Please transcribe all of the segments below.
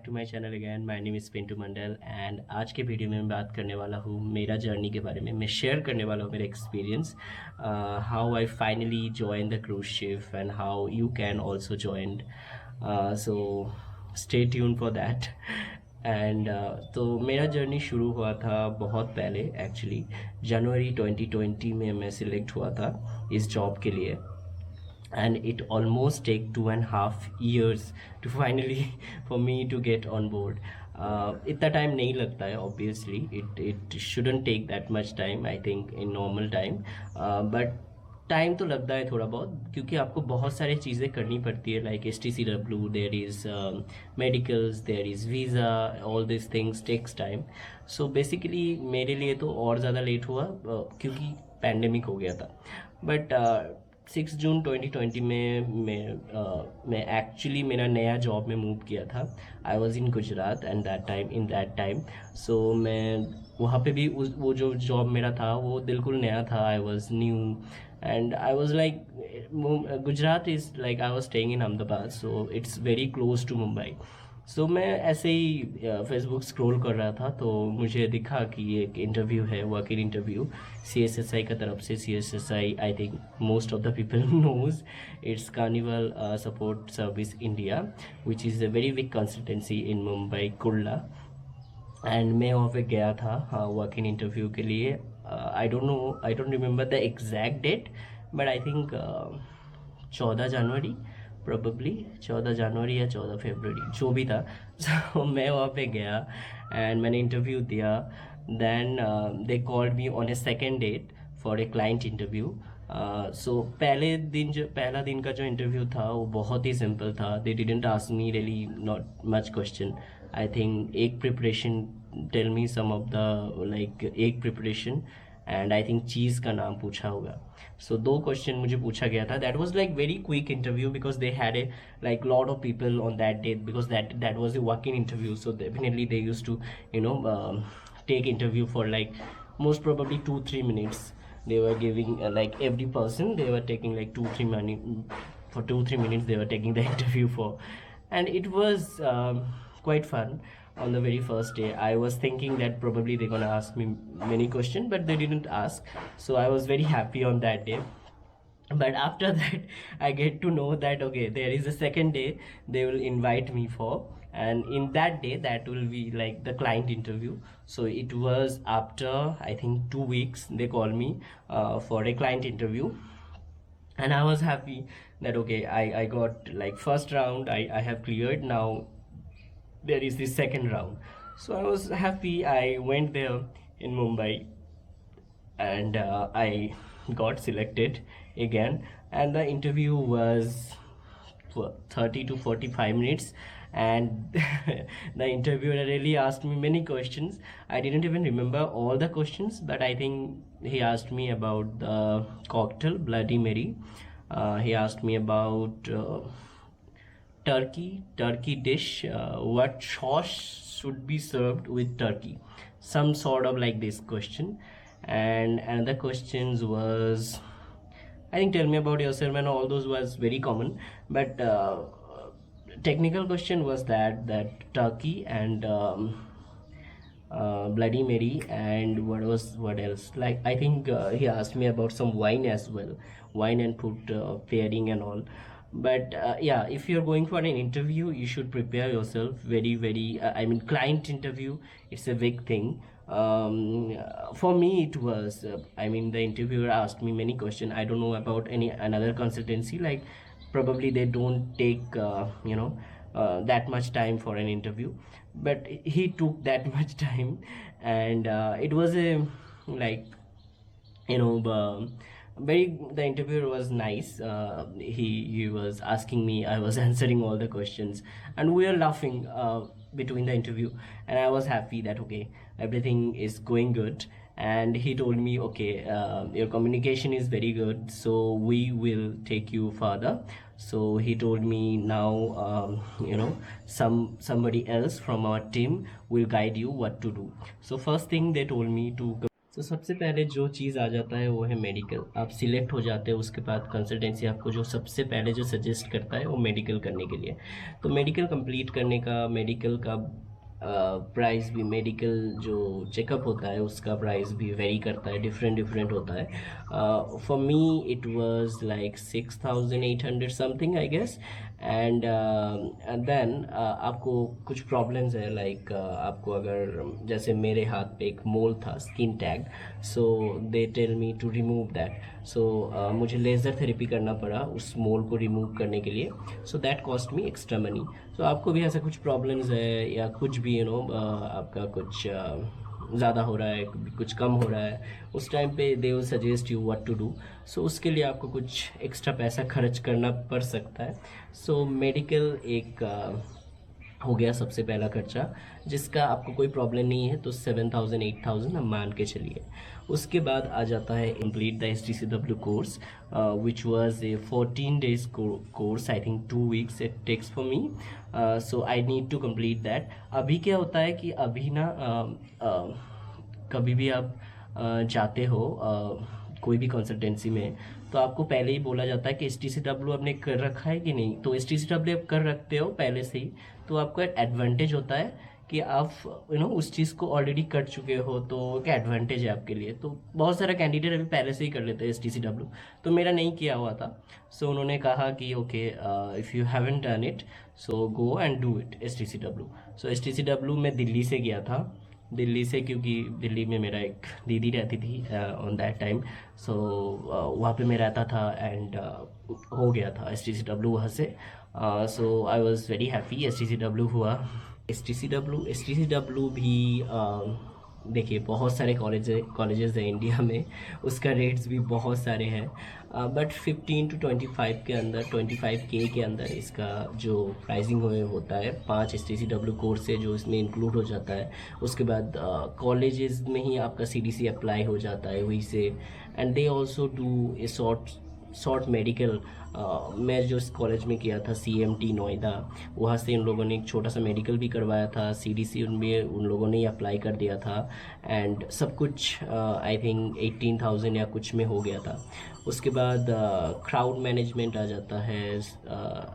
To my channel again. My name is Pintu Mandal and आज के video में मैं बात करने वाला हूँ मेरा जर्नी के बारे में। मैं शेयर करने वाला हूँ मेरा experience, how I finally join the cruise ship and how you can also join. So stay tune for that. And तो मेरा जर्नी शुरू हुआ था बहुत पहले, एक्चुअली जनवरी 2020 में मैं सिलेक्ट हुआ था इस जॉब के लिए। And it almost take 2.5 years to finally for me to get on board. इतना टाइम नहीं लगता है, obviously it shouldn't take that much time I think in normal time, but time तो लगता है थोड़ा बहुत, क्योंकि आपको बहुत सारी चीज़ें करनी पड़ती है, like STCW, there is medicals, there is visa, all this things takes time. So basically मेरे लिए तो और ज़्यादा लेट हुआ क्योंकि पैंडेमिक हो गया था। बट 6 जून 2020 में मैं एक्चुअली मेरा नया जॉब में मूव किया था। I was in Gujarat and that time so मैं वहाँ पे भी वो जो जॉब मेरा था वो बिल्कुल नया था। I was new and I was like, Gujarat is like, I was staying in Ahmedabad, so it's very close to Mumbai. So मैं ऐसे ही फेसबुक स्क्रॉल कर रहा था तो मुझे दिखा कि ये एक इंटरव्यू है, वर्क इन इंटरव्यू CSSI का तरफ से। CSSI I think most of the people knows, it's Carnival Support Service India, which is a very big consultancy in Mumbai Kurla. And मैं वहाँ पे गया था वर्क इन इंटरव्यू के लिए। I don't remember the exact date, but I think 14 January, probably 14 January या 14 फरवरी, जो भी था। सो मैं वहाँ पे गया एंड मैंने इंटरव्यू दिया। Then they called me on a second date for a client interview. So पहला दिन का जो इंटरव्यू था वो बहुत ही सिंपल था। They didn't ask me really not much question. I think एक preparation, tell me some of the like एक प्रिपरेशन, एंड आई थिंक चीज़ का नाम पूछा होगा। सो 2 क्वेश्चन मुझे पूछा गया था। That was like very quick interview because they had a like lot of people on that day, because that was a walk in interview. So definitely they use to take interview for like most probably 2-3 minutes. They were giving like every person they were taking like 2-3 minutes, for 2-3 minutes they were taking the interview for, and it was quite fun. On the very first day I was thinking that probably they're gonna ask me many questions, but they didn't ask, so I was very happy on that day. But after that I get to know that okay, there is a second day they will invite me for, and in that day that will be like the client interview. So it was after I think 2 weeks they call me for a client interview, and I was happy that okay, I got like first round I have cleared. Now there is the second round, so I was happy. I went there in Mumbai and I got selected again, and the interview was for 30 to 45 minutes, and the interviewer really asked me many questions. I didn't even remember all the questions, but I think he asked me about the cocktail Bloody Mary. He asked me about turkey dish, what sauce should be served with turkey, some sort of like this question. And another questions was, I think, tell me about yourself, and all those was very common. But technical question was that turkey and Bloody Mary, and what else? Like I think he asked me about some wine as well, wine and food pairing and all. But yeah, if you're going for an interview, you should prepare yourself very. I mean, client interview, it's a big thing. For me it was I mean, the interviewer asked me many questions. I don't know about any another consultancy, like probably they don't take that much time for an interview, but he took that much time. And it was a like, very, the interviewer was nice. He was asking me, I was answering all the questions, and we were laughing between the interview, and I was happy that okay, everything is going good. And he told me okay, your communication is very good, so we will take you further. So he told me now somebody else from our team will guide you what to do. So first thing they told me to तो सबसे पहले जो चीज़ आ जाता है वो है medical. आप select हो जाते हो, उसके बाद कंसल्टेंसी आपको जो सबसे पहले जो सजेस्ट करता है वो मेडिकल करने के लिए। तो मेडिकल कंप्लीट करने का, मेडिकल का प्राइस भी, मेडिकल जो चेकअप होता है उसका प्राइस भी वेरी करता है, डिफरेंट डिफरेंट होता है। For me it was like 6,800 something I guess. And then आपको कुछ प्रॉब्लम्स है, लाइक आपको अगर, जैसे मेरे हाथ पे एक मोल था, skin tag, so they tell me to remove that. So मुझे लेज़र थेरेपी करना पड़ा उस मोल को रिमूव करने के लिए। So that cost me extra money. तो आपको भी ऐसा कुछ प्रॉब्लम्स है या कुछ भी आपका कुछ ज़्यादा हो रहा है, कुछ कम हो रहा है, उस टाइम पे they will suggest you what to do. So उसके लिए आपको कुछ एक्स्ट्रा पैसा खर्च करना पड़ सकता है। सो मेडिकल एक हो गया सबसे पहला खर्चा, जिसका आपको कोई प्रॉब्लम नहीं है तो 7,000 8,000 हम मान के चलिए। उसके बाद आ जाता है complete the STCW course, which was a 14 days course, I think 2 weeks it takes for me. So I need to complete that. अभी क्या होता है कि अभी ना कभी भी आप जाते हो कोई भी कंसल्टेंसी में, तो आपको पहले ही बोला जाता है कि STCW आपने कर रखा है कि नहीं। तो STCW आप कर रखते हो पहले से ही, तो आपको एडवांटेज होता है कि आप उस चीज़ को ऑलरेडी कर चुके हो, तो क्या एडवांटेज है आपके लिए। तो बहुत सारा कैंडिडेट अभी पहले से ही कर लेते हैं STCW, तो मेरा नहीं किया हुआ था। सो उन्होंने कहा कि okay, if you haven't done it so go and do it STCW। So STCW मैं दिल्ली से गया था, दिल्ली से, क्योंकि दिल्ली में मेरा एक दीदी रहती थी ऑन दैट टाइम। सो वहाँ पे मैं रहता था एंड हो गया था STCW वहाँ से। So I was very happy, STCW हुआ। एस टी सी डब्ल्यू भी देखिए बहुत सारे कॉलेजेस हैं इंडिया में, उसका रेट्स भी बहुत सारे हैं, बट 15 to 25 के अंदर, 25K के अंदर इसका जो प्राइसिंग होता है। 5 STCW कोर्स है जो इसमें इंक्लूड हो जाता है। उसके बाद कॉलेजेस में ही आपका CDC अप्लाई हो जाता है वहीं से। And they also do a short medical. मैं जो इस कॉलेज में किया था CMT नोएडा, वहाँ से इन लोगों ने एक छोटा सा मेडिकल भी करवाया था, CDC उनमें उन लोगों ने ही अप्लाई कर दिया था। एंड सब कुछ आई थिंक 18,000 या कुछ में हो गया था। उसके बाद क्राउड मैनेजमेंट आ जाता है,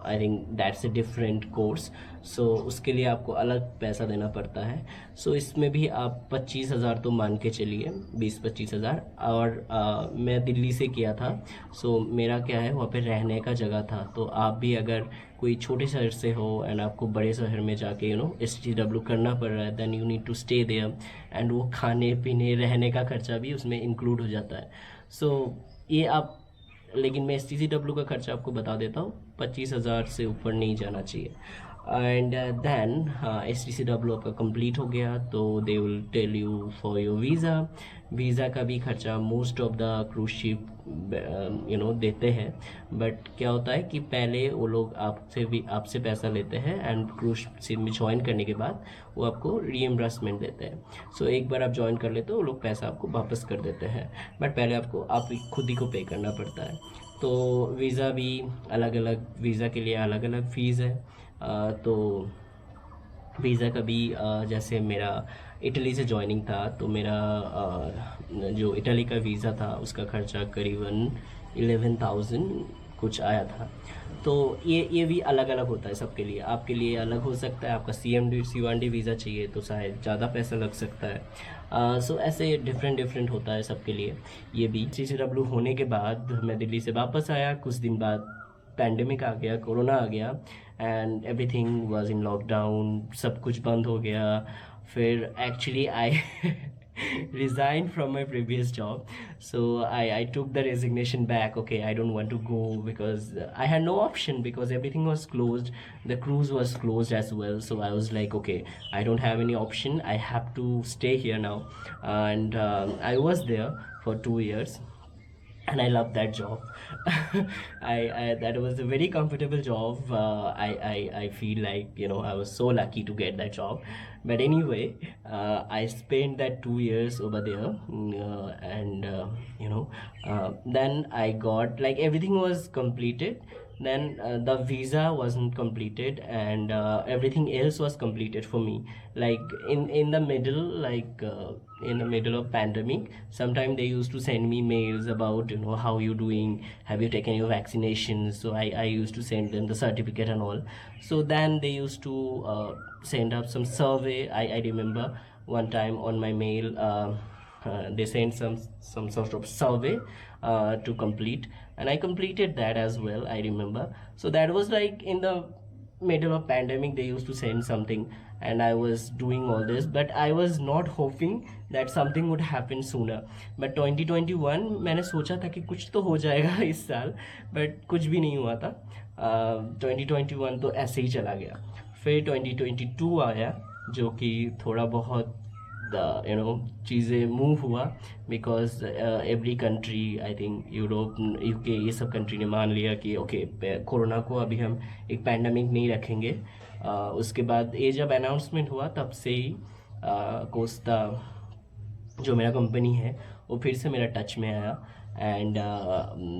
I think that's a different course. So उसके लिए आपको अलग पैसा देना पड़ता है। सो इसमें भी आप 25,000 तो मान के चलिए, 20-25,000। और मैं दिल्ली से किया था। सो मेरा क्या है, वहाँ पे रहने का जगह था। तो आप भी अगर कोई छोटे शहर से हो एंड आपको बड़े शहर में जाके STW करना पड़ रहा है, then you need to stay there. And वो खाने पीने रहने का खर्चा भी उसमें इंक्लूड हो जाता है। सो ये आप, लेकिन मैं STCW का खर्चा आपको बता देता हूँ, 25,000 से ऊपर नहीं जाना चाहिए। एंड देन STCW आपका कंप्लीट हो गया तो they will tell you for your visa का भी खर्चा most of the cruise ship देते हैं। बट क्या होता है कि पहले वो लोग आपसे पैसा लेते हैं एंड क्रूज शिप में ज्वाइन करने के बाद वो आपको रीइम्बर्समेंट देते हैं। सो एक बार आप ज्वाइन कर लेते हो, वो लोग पैसा आपको वापस कर देते हैं, बट पहले आप खुद ही को पे करना पड़ता है। तो वीज़ा भी अलग अलग, वीज़ा के लिए अलग अलग फ़ीस है। तो वीज़ा का भी जैसे मेरा इटली से जॉइनिंग था, तो मेरा जो इटली का वीज़ा था उसका खर्चा करीबन 11,000 कुछ आया था। तो ये भी अलग अलग होता है सबके लिए, आपके लिए अलग हो सकता है। आपका C1D वीज़ा चाहिए तो शायद ज़्यादा पैसा लग सकता है। सो ऐसे डिफरेंट डिफरेंट होता है सबके लिए। ये भी CCW होने के बाद मैं दिल्ली से वापस आया, कुछ दिन बाद पैंडेमिक आ गया, कोरोना आ गया and everything was in lockdown, सब कुछ बंद हो गया। फिर actually I resigned from my previous job. So I took the resignation back. Okay, I don't want to go because I had no option, because everything was closed, the cruise was closed as well. So I was like, okay, I don't have any option, I have to stay here now. And I was there for 2 years and I love that job. I that was a very comfortable job. I feel like I was so lucky to get that job. But anyway, I spent that 2 years over there, and then I got, like, everything was completed. then the visa wasn't completed, and everything else was completed for me. Like in the middle, in the middle of pandemic, sometimes they used to send me mails about, how you doing, have you taken your vaccinations. So I used to send them the certificate and all. So then they used to send up some survey. I remember one time on my mail, they sent some sort of survey to complete, and I completed that as well, I remember. So that was like in the middle of pandemic, they used to send something, and I was doing all this, but I was not hoping that something would happen sooner. But 2021 मैंने सोचा था कि कुछ तो हो जाएगा इस साल, but कुछ भी नहीं हुआ था. 2021 तो ऐसे ही चला गया. फिर 2022 आया, जो कि थोड़ा बहुत चीज़ें मूव हुआ, because every country, I think Europe, UK, ये सब कंट्री ने मान लिया कि ओके, कोरोना को अभी हम एक पैंडमिक नहीं रखेंगे. उसके बाद ये जब अनाउंसमेंट हुआ, तब से ही कोस्टा जो मेरा कंपनी है वो फिर से मेरा टच में आया, and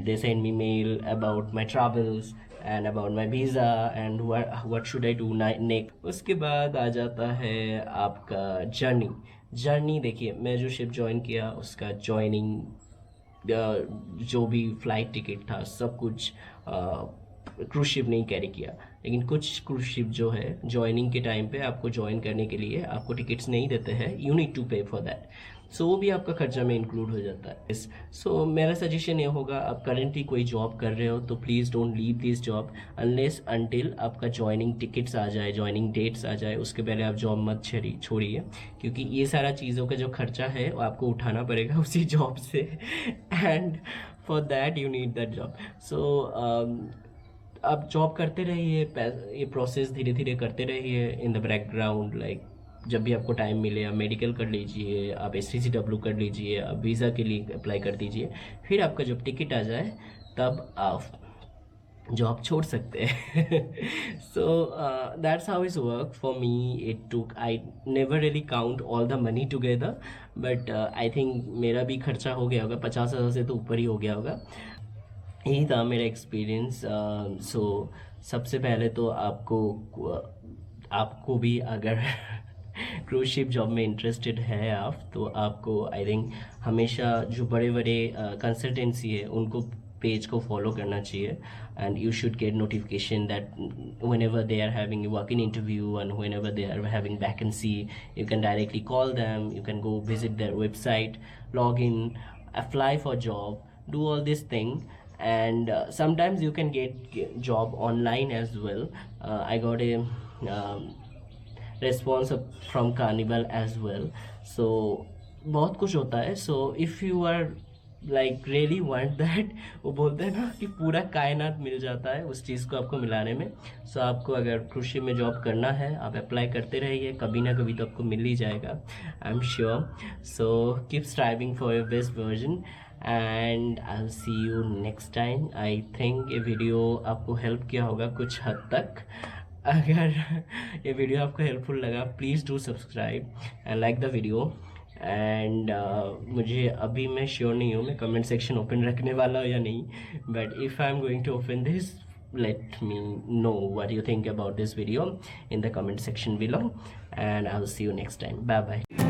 they send me mail about my travels and about my visa and what should I do next. उसके बाद आ जाता है आपका जर्नी. देखिए, मैं जो शिप ज्वाइन किया, उसका ज्वाइनिंग, जो भी फ्लाइट टिकट था, सब कुछ क्रूज शिप नहीं कैरी किया. लेकिन कुछ क्रूज शिप जो है, ज्वाइनिंग के टाइम पे आपको ज्वाइन करने के लिए आपको टिकट्स नहीं देते हैं, यू नीड टू पे फॉर दैट. सो वो भी आपका खर्चा में इंक्लूड हो जाता है. सो मेरा सजेशन ये होगा, आप करेंटली कोई जॉब कर रहे हो तो please don't leave this job unless until आपका ज्वाइनिंग टिकट्स आ जाए, ज्वाइनिंग डेट्स आ जाए. उसके पहले आप जॉब मत छोड़िए, क्योंकि ये सारा चीज़ों का जो खर्चा है वो आपको उठाना पड़ेगा उसी जॉब से, and for that you need that job. So आप जॉब करते रहिए, ये प्रोसेस धीरे धीरे करते रहिए इन द बैकग्राउंड. लाइक जब भी आपको टाइम मिले, आप मेडिकल कर लीजिए, आप STCW कर लीजिए, आप वीज़ा के लिए अप्लाई कर दीजिए. फिर आपका जब टिकट आ जाए, तब आप जॉब छोड़ सकते हैं. So that's how it's work for me. It took, I never really count all the money together, but I think मेरा भी खर्चा हो गया होगा, 50,000 से तो ऊपर ही हो गया होगा. यही था मेरा एक्सपीरियंस. सो सबसे पहले तो आपको भी अगर क्रूज शिप जॉब में इंटरेस्टेड है आप, तो आपको आई थिंक हमेशा जो बड़े बड़े कंसल्टेंसी है उनको पेज को फॉलो करना चाहिए, and you should get notification that whenever they are having a work-in interview and whenever they are having vacancy, you can directly call them, you can go visit their website, log in, apply for job, do all this thing. And sometimes you can get job online as well. I got a response from Carnival as well. So बहुत कुछ होता है. So if you are like really want that, वो बोलते हैं ना कि पूरा कायनात मिल जाता है उस चीज़ को आपको मिलाने में. So आपको अगर क्रूज शिप में जॉब करना है, आप अप्लाई करते रहिए, कभी ना कभी तो आपको मिल ही जाएगा, I am sure. So keep striving for your best version, and I'll see you next time. I think ये वीडियो आपको हेल्प किया होगा कुछ हद तक. अगर ये वीडियो आपको हेल्पफुल लगा, please do subscribe and like the video. And मुझे अभी मैं श्योर नहीं हूँ मैं कमेंट सेक्शन ओपन रखने वाला हूँ या नहीं, but if I am going to open this, let me know what you think about this video in the comment section below, and I'll see you next time. Bye bye.